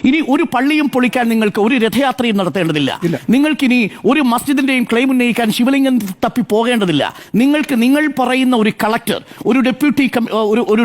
ഇനി ഒരു പള്ളിയും പൊളിക്കാൻ നിങ്ങൾക്ക് ഒരു രഥയാത്രയും നടത്തേണ്ടതില്ല. നിങ്ങൾക്കിനി ഒരു മസ്ജിദിന്റെയും ക്ലെയിം ഉന്നയിക്കാൻ ശിവലിംഗം തപ്പി പോകേണ്ടതില്ല. നിങ്ങൾ പറയുന്ന ഒരു കളക്ടർ, ഒരു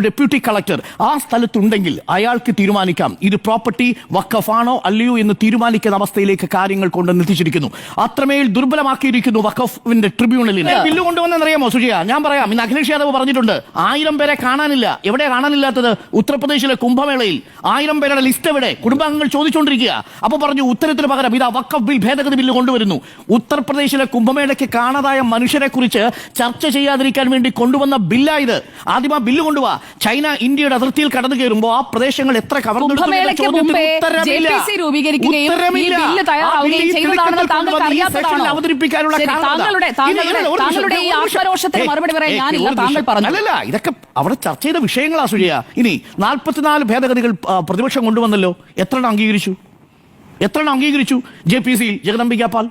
ഡെപ്യൂട്ടി കളക്ടർ ആ സ്ഥലത്തുണ്ടെങ്കിൽ അയാൾക്ക് തീരുമാനിക്കാം ഇത് പ്രോപ്പർട്ടി വഖഫാണോ അല്ലയോ എന്ന് തീരുമാനിക്കുന്ന അവസ്ഥയിലേക്ക് കാര്യങ്ങൾ കൊണ്ടെത്തിച്ചിരിക്കുന്നു. അത്രമേൽ ദുർബലമാക്കിയിരിക്കുന്നു വഖഫിന്റെ ട്രിബ്യൂണലിനെ. ബില്ല് കൊണ്ടുവന്നറിയാമോ സുജിയ? ഞാൻ പറയാം. ഇന്ന് അഖിലേഷ് യാദവ് പറഞ്ഞിട്ടുണ്ട് 1000 പേരെ കാണാനില്ല. എവിടെ കാണാനില്ലാത്തത്? ഉത്തർപ്രദേശിലെ കുംഭമേളയിൽ 1000 പേരുടെ ലിസ്റ്റ് എവിടെ? കുടുംബാംഗങ്ങൾ ചോദിച്ചുകൊണ്ടിരിക്കുക. അപ്പൊ പറഞ്ഞു ഉത്തരത്തിന് പകരം ഇതാ വഖഫ് ബിൽ, ഭേദഗതി ബില്ല് കൊണ്ടുവരുന്നു. ഉത്തർപ്രദേശിലെ കുംഭമേളയ്ക്ക് കാണാതായ മനുഷ്യരെ കുറിച്ച് ചർച്ച ചെയ്യാതിരിക്കാൻ വേണ്ടി കൊണ്ടുവന്ന ബില്ലായത്. ആദ്യം ആ ബില്ല് കൊണ്ടുപോവാ. ചൈന ഇന്ത്യയുടെ അതിർത്തിയിൽ കടന്നു കയറുമ്പോൾ ആ പ്രദേശങ്ങൾ എത്ര കവർന്നെടുത്തു? അല്ലല്ല, ഇതൊക്കെ അവിടെ ചർച്ച ചെയ്ത വിഷയങ്ങളാ സുജിയ. ഇനി 44 ഭേദഗതികൾ പ്രതിപക്ഷം കൊണ്ടുവന്നല്ലോ. എത്ര അംഗീകരിച്ചു? JPC ജഗദംബിക പാൽ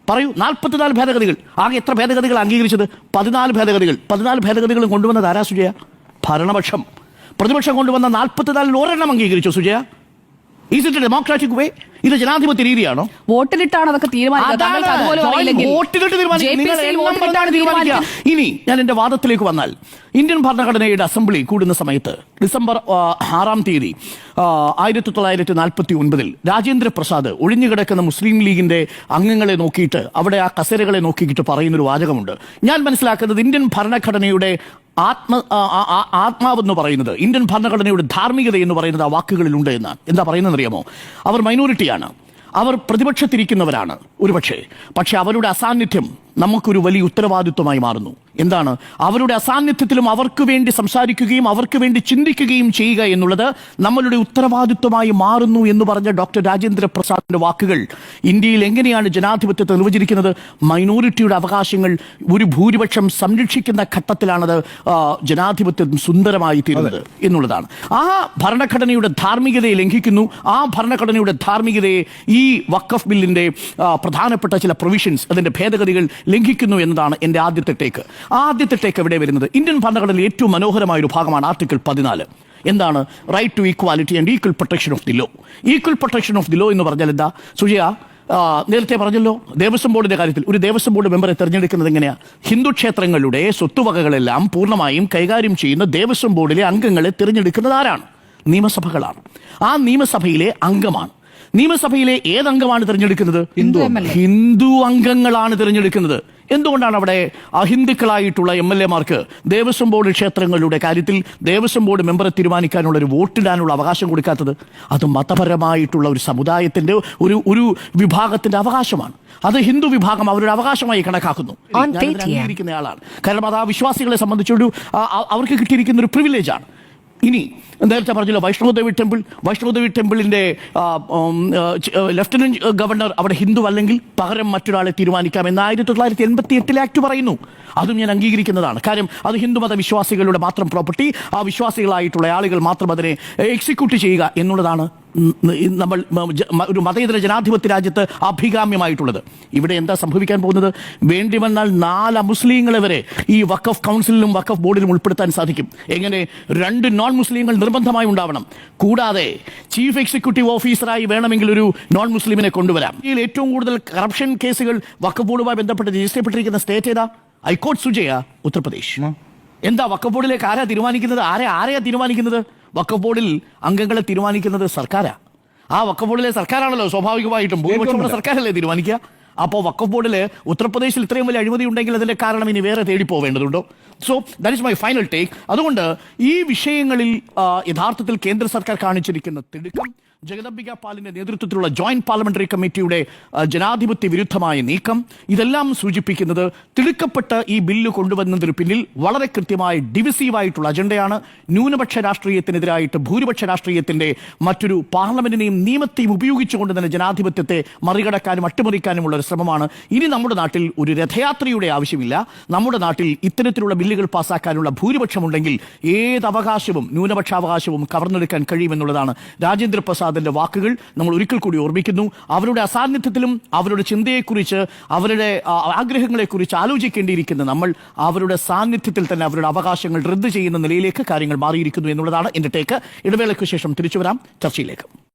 പറയൂ. 44 ഭേദഗതികൾ. ആകെ എത്ര ഭേദഗതികൾ അംഗീകരിച്ചത്? 14 ഭേദഗതികൾ. 14 ഭേദഗതികളും കൊണ്ടുവന്നത് ആരാ സുജയ? ഭരണപക്ഷം. പ്രതിപക്ഷം കൊണ്ടുവന്ന 44 ഒരെണ്ണം അംഗീകരിച്ചു Sujaya. Is it a democratic way? ഇത് ജനാധിപത്യ രീതിയാണോ? വോട്ടിലിട്ടാണ് അതൊക്കെ തീരുമാനിക്കുക. ഇനി ഞാൻ എന്റെ വാദത്തിലേക്ക് വന്നാൽ, ഇന്ത്യൻ ഭരണഘടനയുടെ അസംബ്ലി കൂടുന്ന സമയത്ത് ഡിസംബർ 6-ാം തീയതി 1949 രാജേന്ദ്ര പ്രസാദ് ഒഴിഞ്ഞുകിടക്കുന്ന മുസ്ലിം ലീഗിന്റെ അംഗങ്ങളെ നോക്കിയിട്ട്, അവിടെ ആ കസേരകളെ നോക്കിയിട്ട് പറയുന്നൊരു വാചകമുണ്ട്. ഞാൻ മനസ്സിലാക്കുന്നത് ഇന്ത്യൻ ഭരണഘടനയുടെ ആത്മാവെന്ന് പറയുന്നത്, ഇന്ത്യൻ ഭരണഘടനയുടെ ധാർമ്മികത എന്ന് പറയുന്നത് ആ വാക്കുകളിലുണ്ട് എന്നാണ്. എന്താ പറയുന്നത് അറിയാമോ? അവർ മൈനോറിറ്റിയാണ്, അവർ പ്രതിപക്ഷത്തിരിക്കുന്നവരാണ് പക്ഷെ അവരുടെ അസാന്നിധ്യം നമുക്കൊരു വലിയ ഉത്തരവാദിത്വമായി മാറുന്നു. എന്താണ്? അവരുടെ അസാന്നിധ്യത്തിലും അവർക്ക് വേണ്ടി സംസാരിക്കുകയും അവർക്ക് വേണ്ടി ചിന്തിക്കുകയും ചെയ്യുക എന്നുള്ളത് നമ്മളുടെ ഉത്തരവാദിത്വമായി മാറുന്നു എന്ന് പറഞ്ഞ ഡോക്ടർ രാജേന്ദ്ര പ്രസാദിന്റെ വാക്കുകൾ ഇന്ത്യയിൽ എങ്ങനെയാണ് ജനാധിപത്യത്തെ നിർവചിക്കുന്നത്? മൈനോറിറ്റിയുടെ അവകാശങ്ങൾ ഒരു ഭൂരിപക്ഷം സംരക്ഷിക്കുന്ന ഘട്ടത്തിലാണത് ജനാധിപത്യം സുന്ദരമായി തീരുന്നത് എന്നുള്ളതാണ്. ആ ഭരണഘടനയുടെ ധാർമ്മികതയെ ലംഘിക്കുന്നു. ആ ഭരണഘടനയുടെ ധാർമ്മികതയെ ഈ വഖഫ് ബില്ലിന്റെ പ്രധാനപ്പെട്ട ചില പ്രൊവിഷൻസ്, അതിന്റെ ഭേദഗതികൾ ലംഘിക്കുന്നു എന്നതാണ് എൻ്റെ ആദ്യത്തെ ടേക്ക്. എവിടെ വരുന്നത്? ഇന്ത്യൻ ഭരണഘടനയിൽ ഏറ്റവും മനോഹരമായ ഒരു ഭാഗമാണ് ആർട്ടിക്കിൾ 14. എന്താണ്? Right to equality and equal protection of the law. Equal protection of the law എന്ന് പറഞ്ഞാൽ എന്താ സുജിയ? നേരത്തെ പറഞ്ഞല്ലോ, ദേവസ്വം ബോർഡിന്റെ കാര്യത്തിൽ ഒരു ദേവസ്വം ബോർഡ് മെമ്പറെ തെരഞ്ഞെടുക്കുന്നത് എങ്ങനെയാണ്? ഹിന്ദു ക്ഷേത്രങ്ങളുടെ സ്വത്തുവകകളെല്ലാം പൂർണ്ണമായും കൈകാര്യം ചെയ്യുന്ന ദേവസ്വം ബോർഡിലെ അംഗങ്ങളെ തിരഞ്ഞെടുക്കുന്നത് ആരാണ്? നിയമസഭകളാണ്. ആ നിയമസഭയിലെ അംഗമാണ്. നിയമസഭയിലെ ഏതംഗമാണ് തിരഞ്ഞെടുക്കുന്നത്? ഹിന്ദു അംഗങ്ങളാണ് തിരഞ്ഞെടുക്കുന്നത്. എന്തുകൊണ്ടാണ് അവിടെ അഹിന്ദുക്കളായിട്ടുള്ള MLA-മാർക്ക് ദേവസ്വം ബോർഡ് ക്ഷേത്രങ്ങളുടെ കാര്യത്തിൽ ദേവസ്വം ബോർഡ് മെമ്പറെ തീരുമാനിക്കാനുള്ള ഒരു വോട്ടിടാനുള്ള അവകാശം കൊടുക്കാത്തത്? അത് മതപരമായിട്ടുള്ള ഒരു സമുദായത്തിന്റെ ഒരു വിഭാഗത്തിന്റെ അവകാശമാണ്. അത് ഹിന്ദു വിഭാഗം അവരുടെ അവകാശമായി കണക്കാക്കുന്നു. അംഗീകരിക്കുന്നയാളാണ്. കാരണം അത് ആ വിശ്വാസികളെ സംബന്ധിച്ചൊരു അവർക്ക് കിട്ടിയിരിക്കുന്ന ഒരു പ്രിവിലേജാണ്. ഇനി നേരത്തെ പറഞ്ഞല്ലോ വൈഷ്ണോദേവി ടെമ്പിളിന്റെ ലഫ്റ്റനന്റ് ഗവർണർ അവിടെ ഹിന്ദു അല്ലെങ്കിൽ പകരം മറ്റൊരാളെ തീരുമാനിക്കാമെന്ന് 1988 ആക്ട് പറയുന്നു. അതും ഞാൻ അംഗീകരിക്കുന്നതാണ്. കാര്യം അത് ഹിന്ദുമത വിശ്വാസികളുടെ മാത്രം പ്രോപ്പർട്ടി, ആ വിശ്വാസികളായിട്ടുള്ള ആളുകൾ മാത്രം അതിനെ എക്സിക്യൂട്ട് ചെയ്യുക എന്നുള്ളതാണ് നമ്മൾ ഒരു മതേതര ജനാധിപത്യ രാജ്യത്ത് അഭികാമ്യമായിട്ടുള്ളത്. ഇവിടെ എന്താ സംഭവിക്കാൻ പോകുന്നത്? വേണ്ടി വന്നാൽ 4 മുസ്ലിങ്ങളെ വരെ ഈ വഖഫ് കൗൺസിലിലും വഖഫ് ബോർഡിലും ഉൾപ്പെടുത്താൻ സാധിക്കും. എങ്ങനെ? 2 നോൺ മുസ്ലിങ്ങൾ നിർബന്ധമായി ഉണ്ടാവണം. കൂടാതെ ചീഫ് എക്സിക്യൂട്ടീവ് ഓഫീസറായി വേണമെങ്കിൽ ഒരു നോൺ മുസ്ലിമിനെ കൊണ്ടുവരാം. ഇതിൽ ഏറ്റവും കൂടുതൽ കറപ്ഷൻ കേസുകൾ വഖഫ് ബോർഡുമായി ബന്ധപ്പെട്ട് രജിസ്റ്റർ ചെയ്യപ്പെട്ടിരിക്കുന്ന സ്റ്റേറ്റ് ഏതാ? ഹൈക്കോടതി സുജയ, ഉത്തർപ്രദേശ്. എന്താ വഖഫ് ബോർഡിലേക്ക് ആരാ തീരുമാനിക്കുന്നത്? ആരെയാ തീരുമാനിക്കുന്നത്? വഖഫ് ബോർഡിൽ അംഗങ്ങളെ തീരുമാനിക്കുന്നത് സർക്കാരാ. ആ വഖഫ് ബോർഡിലെ സർക്കാരാണല്ലോ സ്വാഭാവികമായിട്ടും ഭൂരിപക്ഷമുള്ള സർക്കാരല്ലേ തീരുമാനിക്കുക. അപ്പോൾ വഖഫ് ബോർഡിൽ ഉത്തർപ്രദേശിൽ ഇത്രയും വലിയ അഴിമതി ഉണ്ടെങ്കിൽ അതിന്റെ കാരണം ഇനി വേറെ തേടി പോവേണ്ടതുണ്ടോ? So that is my final take. അതുകൊണ്ട് ഈ വിഷയങ്ങളിൽ യഥാർത്ഥത്തിൽ കേന്ദ്ര സർക്കാർ കാണിച്ചിരിക്കുന്ന തിടുക്കം, ജഗദംബിക പാലിന്റെ നേതൃത്വത്തിലുള്ള ജോയിന്റ് പാർലമെന്ററി കമ്മിറ്റിയുടെ ജനാധിപത്യ വിരുദ്ധമായ നീക്കം, ഇതെല്ലാം സൂചിപ്പിക്കുന്നത് തിടുക്കപ്പെട്ട് ഈ ബില്ല് കൊണ്ടുവന്നതിന് പിന്നിൽ വളരെ കൃത്യമായ ഡിവിസീവായിട്ടുള്ള അജണ്ടയാണ്. ന്യൂനപക്ഷ രാഷ്ട്രീയത്തിനെതിരായിട്ട് ഭൂരിപക്ഷ രാഷ്ട്രീയത്തിന്റെ മറ്റൊരു പാർലമെന്റിനെയും നിയമത്തെയും ഉപയോഗിച്ചുകൊണ്ട് തന്നെ ജനാധിപത്യത്തെ മറികടക്കാനും അട്ടിമറിക്കാനുമുള്ള ഒരു ശ്രമമാണ്. ഇനി നമ്മുടെ നാട്ടിൽ ഒരു രഥയാത്രയുടെ ആവശ്യമില്ല. നമ്മുടെ നാട്ടിൽ ഇത്തരത്തിലുള്ള ബില്ലുകൾ പാസ്സാക്കാനുള്ള ഭൂരിപക്ഷമുണ്ടെങ്കിൽ ഏത് അവകാശവും ന്യൂനപക്ഷാവകാശവും കവർന്നെടുക്കാൻ കഴിയുമെന്നുള്ളതാണ് രാജേന്ദ്ര പ്രസാദ് അതിന്റെ വാക്കുകൾ നമ്മൾ ഒരിക്കൽ കൂടി ഓർമ്മിക്കുന്നു. അവരുടെ അസാന്നിധ്യത്തിലും അവരുടെ ചിന്തയെക്കുറിച്ച്, അവരുടെ ആഗ്രഹങ്ങളെക്കുറിച്ച് ആലോചിക്കേണ്ടിയിരിക്കുന്ന നമ്മൾ അവരുടെ സാന്നിധ്യത്തിൽ തന്നെ അവരുടെ അവകാശങ്ങൾ റദ്ദ് ചെയ്യുന്ന നിലയിലേക്ക് കാര്യങ്ങൾ മാറിയിരിക്കുന്നു എന്നുള്ളതാണ് എൻ്റെ ടേക്ക്. ഇടവേളയ്ക്ക് ശേഷം തിരിച്ചു വരാം ചർച്ചയിലേക്ക്.